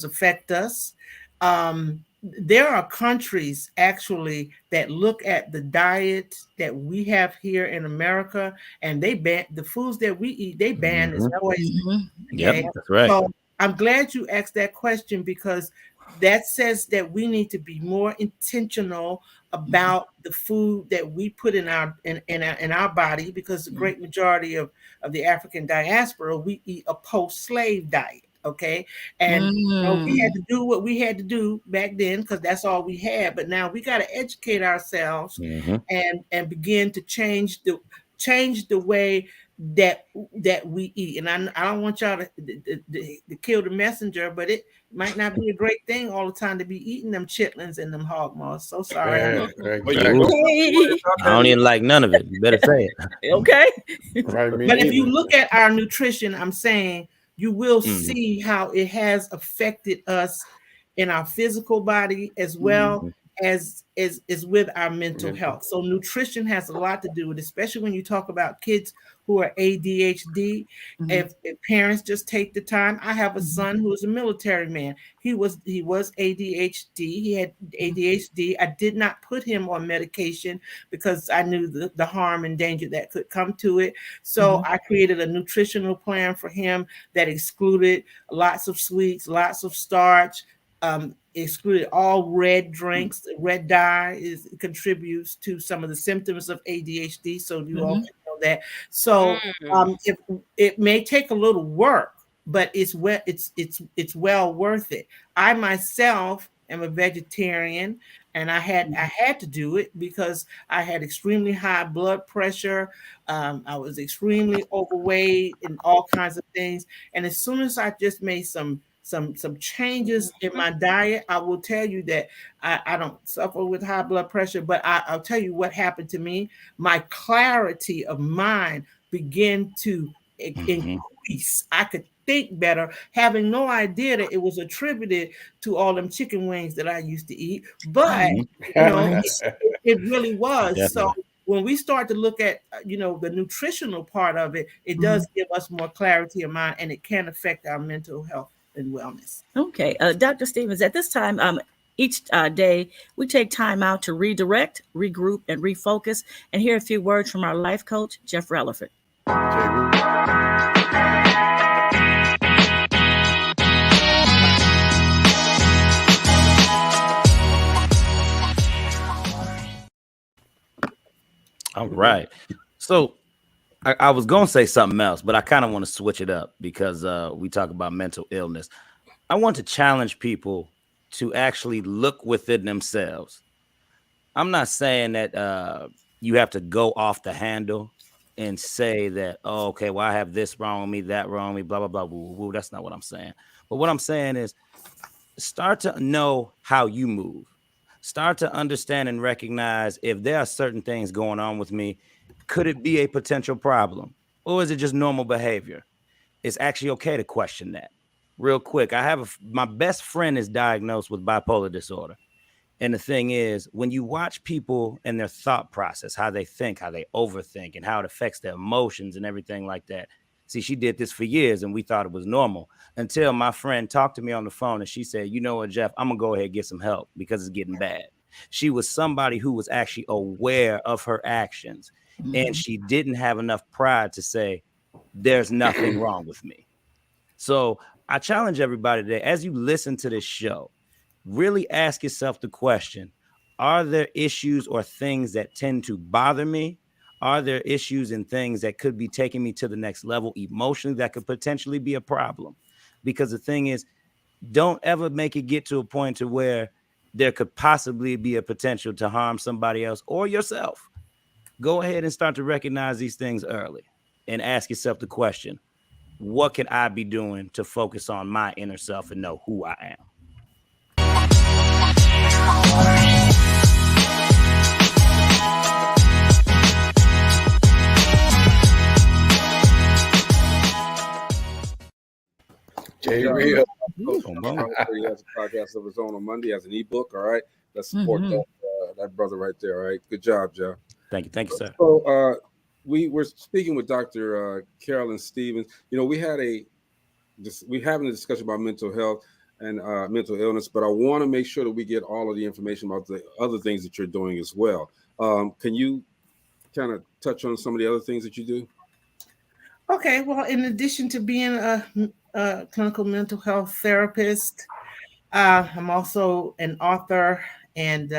affect us. There are countries actually that look at the diet that we have here in America, and they ban the foods that we eat. They ban this poison. Okay? Yep, that's right. So I'm glad you asked that question, because that says that we need to be more intentional about the food that we put in our body, because the great majority of the African diaspora, we eat a post-slave diet. Okay. And we had to do what we had to do back then, because that's all we had. But now we got to educate ourselves and begin to change the way that we eat. And I don't want y'all to kill the messenger, but it might not be a great thing all the time to be eating them chitlins and them hog maws. So sorry. I don't even like none of it. You better say it. Okay. But if you look at our nutrition, I'm saying, you will see how it has affected us in our physical body as well as with our mental health. So nutrition has a lot to do with it, especially when you talk about kids who are ADHD. If parents just take the time. I have a son who is a military man. He was ADHD. He had ADHD. I did not put him on medication because I knew the harm and danger that could come to it. So I created a nutritional plan for him that excluded lots of sweets, lots of starch, excluded all red drinks. Red dye contributes to some of the symptoms of ADHD. So you all can know that. So if it may take a little work, but it's well worth it. I myself am a vegetarian, and I had to do it because I had extremely high blood pressure. I was extremely overweight and all kinds of things. And as soon as I just made some changes in my diet, I will tell you that I don't suffer with high blood pressure, but I'll tell you what happened to me. My clarity of mind began to increase. I could think better, having no idea that it was attributed to all them chicken wings that I used to eat. But it really was. Definitely. So when we start to look at the nutritional part of it, it does give us more clarity of mind, and it can affect our mental health and wellness. Okay, Dr. Stephens, at this time, each day we take time out to redirect, regroup, and refocus, and hear a few words from our life coach, Jeff Relaford. All right. So I was going to say something else, but I kind of want to switch it up because we talk about mental illness. I want to challenge people to actually look within themselves. I'm not saying that you have to go off the handle and say that, oh, okay, well, I have this wrong with me, that wrong with me, blah, blah, blah, woo, woo. That's not what I'm saying. But what I'm saying is start to know how you move. Start to understand and recognize if there are certain things going on with me. Could it be a potential problem? Or is it just normal behavior? It's actually okay to question that. Real quick, my best friend is diagnosed with bipolar disorder. And the thing is, when you watch people and their thought process, how they think, how they overthink, and how it affects their emotions and everything like that. See, she did this for years and we thought it was normal until my friend talked to me on the phone and she said, you know what, Jeff, I'm going to go ahead and get some help because it's getting bad. She was somebody who was actually aware of her actions, and she didn't have enough pride to say, there's nothing wrong with me. So I challenge everybody today, as you listen to this show, really ask yourself the question, are there issues or things that tend to bother me? Are there issues and things that could be taking me to the next level emotionally that could potentially be a problem? Because the thing is, don't ever make it get to a point to where there could possibly be a potential to harm somebody else or yourself. Go ahead and start to recognize these things early and ask yourself the question, what can I be doing to focus on my inner self and know who I am? Jay Real. He has a podcast of his own on Monday. He has an ebook. All right, let's support that brother right there. All right, good job, Jeff. Thank you, sir. So we were speaking with Dr. Carolyn Stephens. We're having a discussion about mental health and mental illness, but I want to make sure that we get all of the information about the other things that you're doing as well. Can you kind of touch on some of the other things that you do? Okay, well, in addition to being a clinical mental health therapist, I'm also an author, and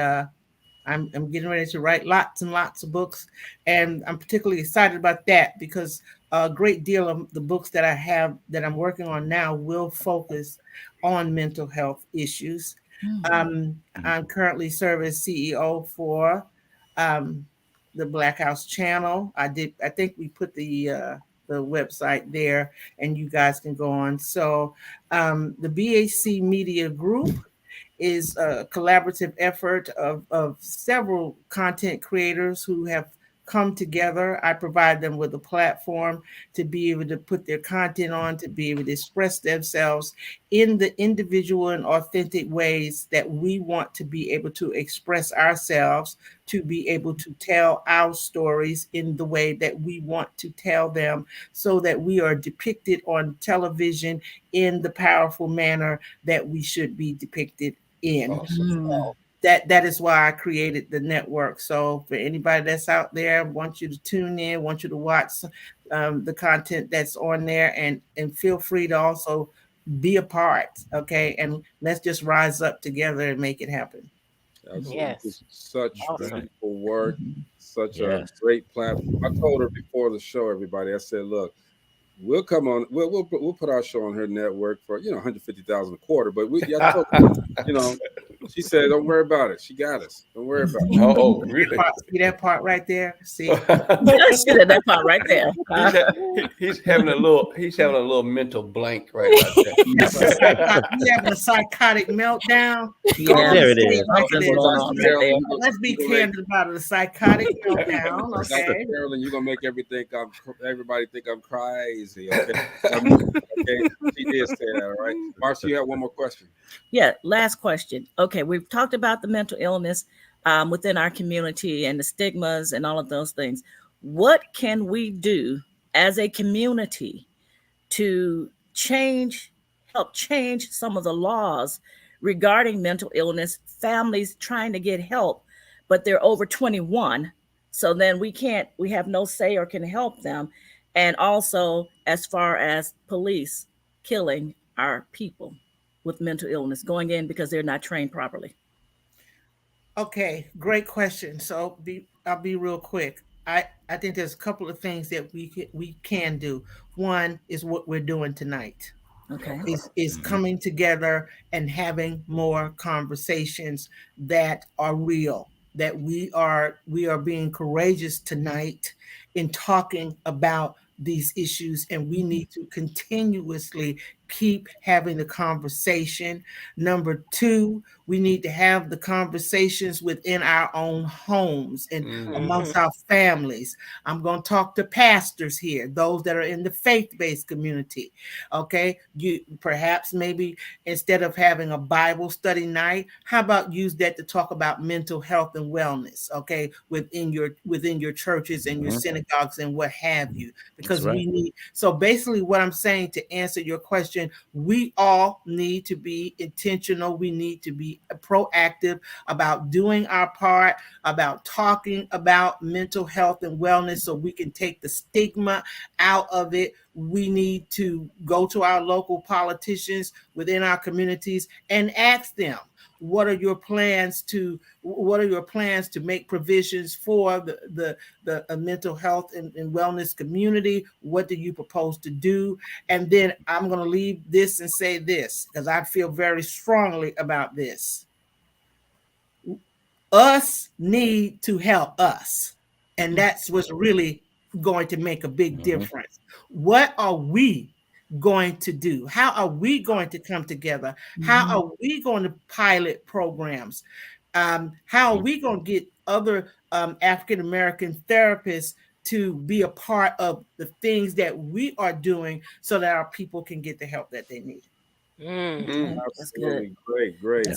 I'm getting ready to write lots and lots of books, and I'm particularly excited about that because a great deal of the books that I have that I'm working on now will focus on mental health issues. I'm currently serve as CEO for the Black House Channel. I think we put the website there, and you guys can go on. So the BAC Media Group is a collaborative effort of several content creators who have come together. I provide them with a platform to be able to put their content on, to be able to express themselves in the individual and authentic ways that we want to be able to express ourselves, to be able to tell our stories in the way that we want to tell them, so that we are depicted on television in the powerful manner that we should be depicted in. Awesome. So that is why I created the network. So for anybody that's out there, I want you to tune in, want you to watch the content that's on there, and feel free to also be a part. Okay, and let's just rise up together and make it happen. Yes. Such beautiful work, such Yes. a great platform. I told her before the show, everybody, I said, look, We'll come on. We'll put our show on her network for $150,000 a quarter. But I told her, she said, "Don't worry about it. She got us. Don't worry about it." Oh, really? See that part right there? See, See that part right there. He's having a little mental blank right about that. you having a psychotic meltdown. Yeah, There it is. Let's be candid about it. A psychotic meltdown. Okay. Carolyn, you're gonna make everybody think I'm crazy. Okay. Okay. She did say that, all right. Marcia, you have one more question. Yeah, last question. Okay, we've talked about the mental illness within our community and the stigmas and all of those things. What can we do as a community to help change some of the laws regarding mental illness? Families trying to get help, but they're over 21. So then we have no say or can help them. And also as far as police killing our people with mental illness, going in because they're not trained properly. Okay, great question. So I'll be real quick. I think there's a couple of things that we can do. One is what we're doing tonight. Okay. Is coming together and having more conversations that are real, that we are being courageous tonight in talking about these issues, and we need to continuously keep having the conversation. Number two, we need to have the conversations within our own homes and amongst our families. I'm going to talk to pastors here, those that are in the faith-based community. Okay, you perhaps maybe instead of having a Bible study night, how about use that to talk about mental health and wellness? Okay, within your churches and your synagogues and what have you, because we need. So basically, what I'm saying to answer your question, we all need to be intentional. We need to be proactive about doing our part, about talking about mental health and wellness so we can take the stigma out of it. We need to go to our local politicians within our communities and ask them, what are your plans to make provisions for the mental health and wellness community? What do you propose to do? And then I'm going to leave this and say this, because I feel very strongly about this. Us need to help us. And that's what's really going to make a big difference. What are we going to do? How are we going to come together? How are we going to pilot programs? How are we going to get other African American therapists to be a part of the things that we are doing so that our people can get the help that they need? Absolutely. Great.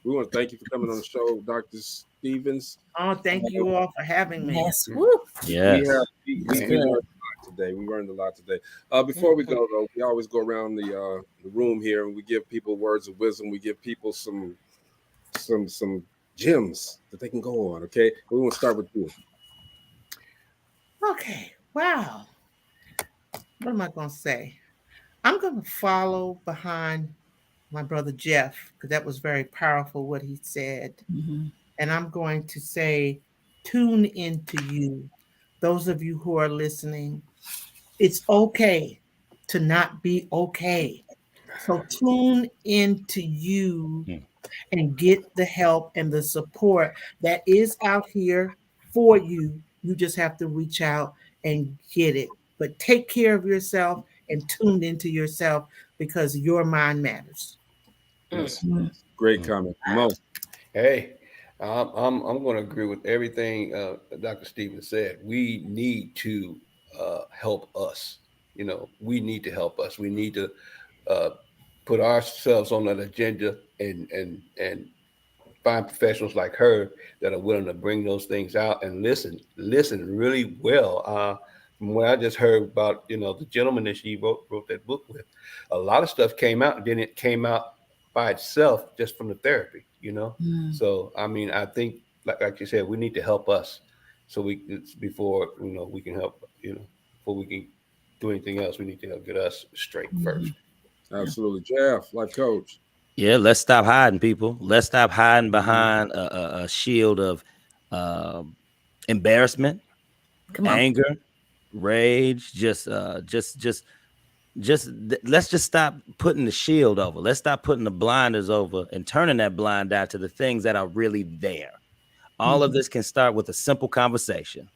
We want to thank you for coming on the show, Dr. Stephens. Oh, thank you all for having me. Yes. Yes. We learned a lot today. Before we go, though, we always go around the room here and we give people words of wisdom. We give people some gems that they can go on. Okay, we want to start with you. Okay. Wow. What am I going to say? I'm going to follow behind my brother Jeff, because that was very powerful what he said. And I'm going to say, tune into you. Those of you who are listening, it's okay to not be okay. So tune into you and get the help and the support that is out here for you. You just have to reach out and get it. But take care of yourself and tune into yourself, because your mind matters. Great comment. Mo. Hey, I'm going to agree with everything Dr. Stephens said. We need to help us. We need to help us. We need to put ourselves on that agenda and find professionals like her that are willing to bring those things out and listen really well. From what I just heard about, the gentleman that she wrote that book with, a lot of stuff came out, and then it came out by itself just from the therapy, So, I mean, I think, like you said, we need to help us before we can help, before we can do anything else, we need to get us straight first. Absolutely. Jeff, life coach. Yeah, let's stop hiding, people. Let's stop hiding behind a shield of embarrassment, anger, rage, let's just stop putting the shield over. Let's stop putting the blinders over and turning that blind eye to the things that are really there. All of this can start with a simple conversation.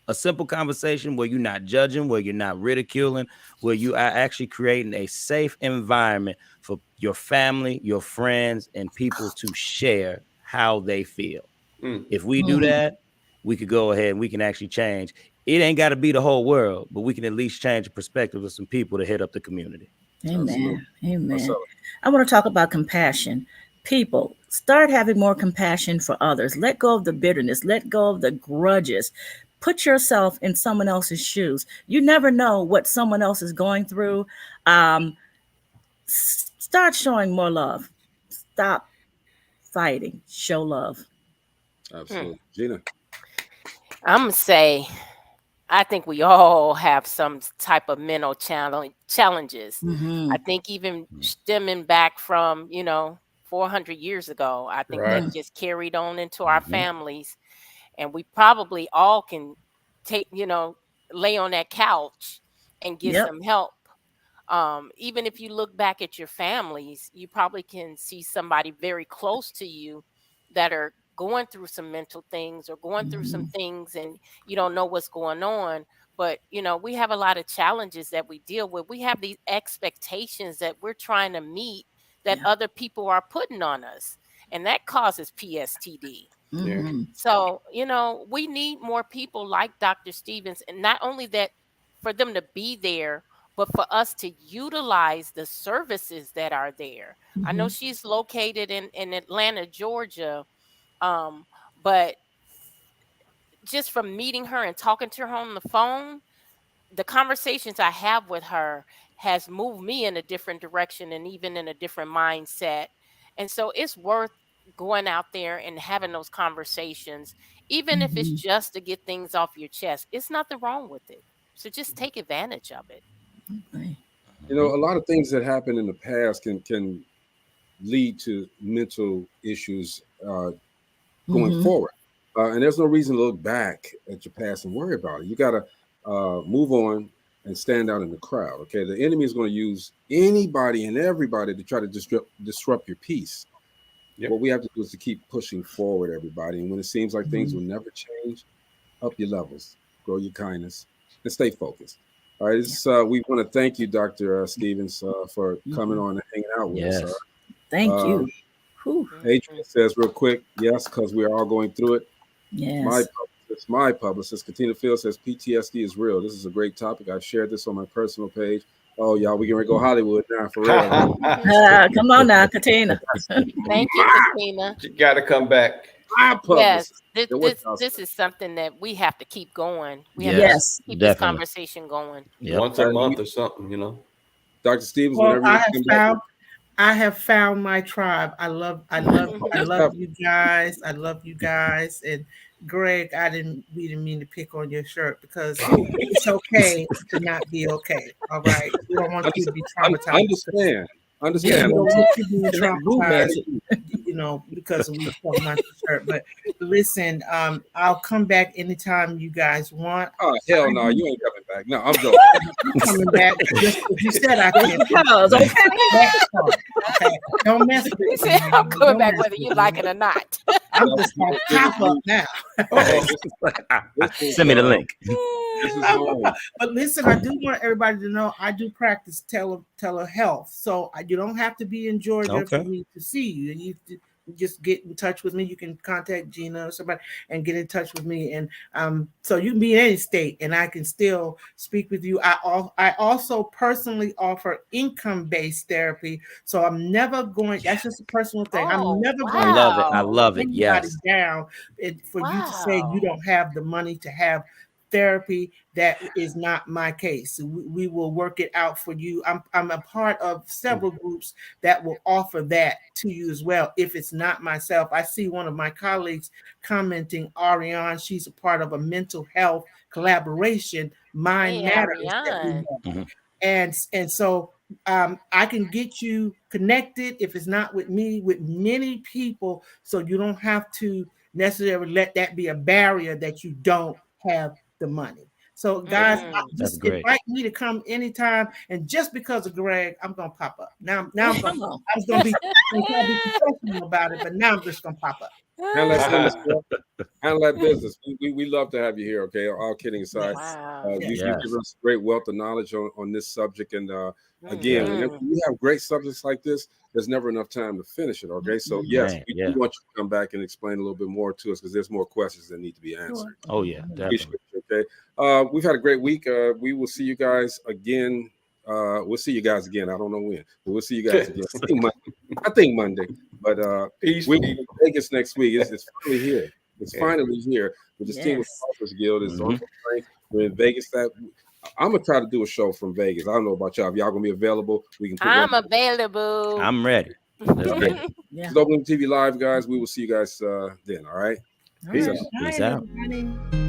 A simple conversation where you're not judging, where you're not ridiculing, where you are actually creating a safe environment for your family, your friends, and people to share how they feel. If we do that, we could go ahead and we can actually change. It ain't got to be the whole world, but we can at least change the perspective of some people to hit up the community. Amen. Amen. I want to talk about compassion. People, start having more compassion for others. Let go of the bitterness. Let go of the grudges. Put yourself in someone else's shoes. You never know what someone else is going through. Start showing more love. Stop fighting. Show love. Absolutely. Gina. I'm going to say, I think we all have some type of mental challenges. I think even stemming back from, 400 years ago, I think that just carried on into our families. And we probably all can take, lay on that couch and get some help. Even if you look back at your families, you probably can see somebody very close to you that are going through some mental things or going through some things and you don't know what's going on. But, we have a lot of challenges that we deal with. We have these expectations that we're trying to meet that other people are putting on us. And that causes PSTD. So, we need more people like Dr. Stephens, and not only that for them to be there, but for us to utilize the services that are there. I know she's located in Atlanta, Georgia, but just from meeting her and talking to her on the phone, the conversations I have with her has moved me in a different direction and even in a different mindset. And so it's worth going out there and having those conversations, even if it's just to get things off your chest. It's nothing wrong with it. So just take advantage of it. A lot of things that happen in the past can lead to mental issues going forward. And there's no reason to look back at your past and worry about it. You got to move on and stand out in the crowd. Okay, the enemy is going to use anybody and everybody to try to disrupt your peace. What we have to do is to keep pushing forward, everybody. And when it seems like things will never change, up your levels, grow your kindness, and stay focused. All right, we want to thank you, Dr. Stephens, for coming on and hanging out with us. Thank you. Adrian says real quick, yes, because we're all going through it. Yes. My publicist, Katina Field, says PTSD is real. This is a great topic. I've shared this on my personal page. Oh, y'all, we're going to go Hollywood now for real. Come on now, Katina. Thank you, Katina. You got to come back. Yes, this is something that we have to keep going. We have to keep this conversation going. Once a month or something, Dr. Stevens, well, I have found my tribe. I love you guys. I love you guys. And Greg, we didn't mean to pick on your shirt because it's okay to not be okay. All right. We don't want you to be traumatized. Understand. We don't want you to be traumatized, because we talk about the shirt. But listen, I'll come back anytime you guys want. Oh, hell no, you ain't coming back. No, I'm joking. I'm coming back. You said I can. Okay. Don't mess with me. Said I'm coming back whether you like it or not. I'm just going to pop up now. Send me the link. But listen, I do want everybody to know I do practice telehealth. So you don't have to be in Georgia for me to see you. And you just get in touch with me. You can contact Gina or somebody and get in touch with me. And so you can be in any state and I can still speak with you. I also personally offer income-based therapy. So I'm never going, that's just a personal thing. I'm never going I love it. Yes. Down for you to say you don't have the money to have therapy. That is not my case. We will work it out for you. I'm a part of several groups that will offer that to you as well. If it's not myself, I see one of my colleagues commenting, Ariane, she's a part of a mental health collaboration, Mind Matters. And so I can get you connected if it's not with me, with many people, so you don't have to necessarily let that be a barrier that you don't have the money. So, guys, That's just great. invite me to come anytime. And just because of Greg, I'm gonna pop up. Now I'm Come gonna. on. I was gonna be professional about it, but now I'm just gonna pop up. Handle that business, girl. Handle that business. We love to have you here. Okay, all kidding aside, Wow. you Yes. give us great wealth of knowledge on this subject. And again, Mhm. whenever we have great subjects like this, there's never enough time to finish it. Okay, so yes, Man, we yeah. do want you to come back and explain a little bit more to us because there's more questions that need to be answered. Oh yeah, Appreciate definitely. you, okay. We've had a great week. We will see you guys again. We'll see you guys again. I don't know when, but we'll see you guys again. I think Monday. But Peace, we're people. in Vegas next week. It's finally here. It's finally here. The Distinguished Yes. Authors Guild is on. We're in Vegas. I'm gonna try to do a show from Vegas. I don't know about y'all. If y'all gonna be available, we can put I'm one. available. I'm ready. Let's get it. Yeah. Dopeline TV Live, guys. We will see you guys then. All right. All Peace right. out. Peace All right, out. everybody.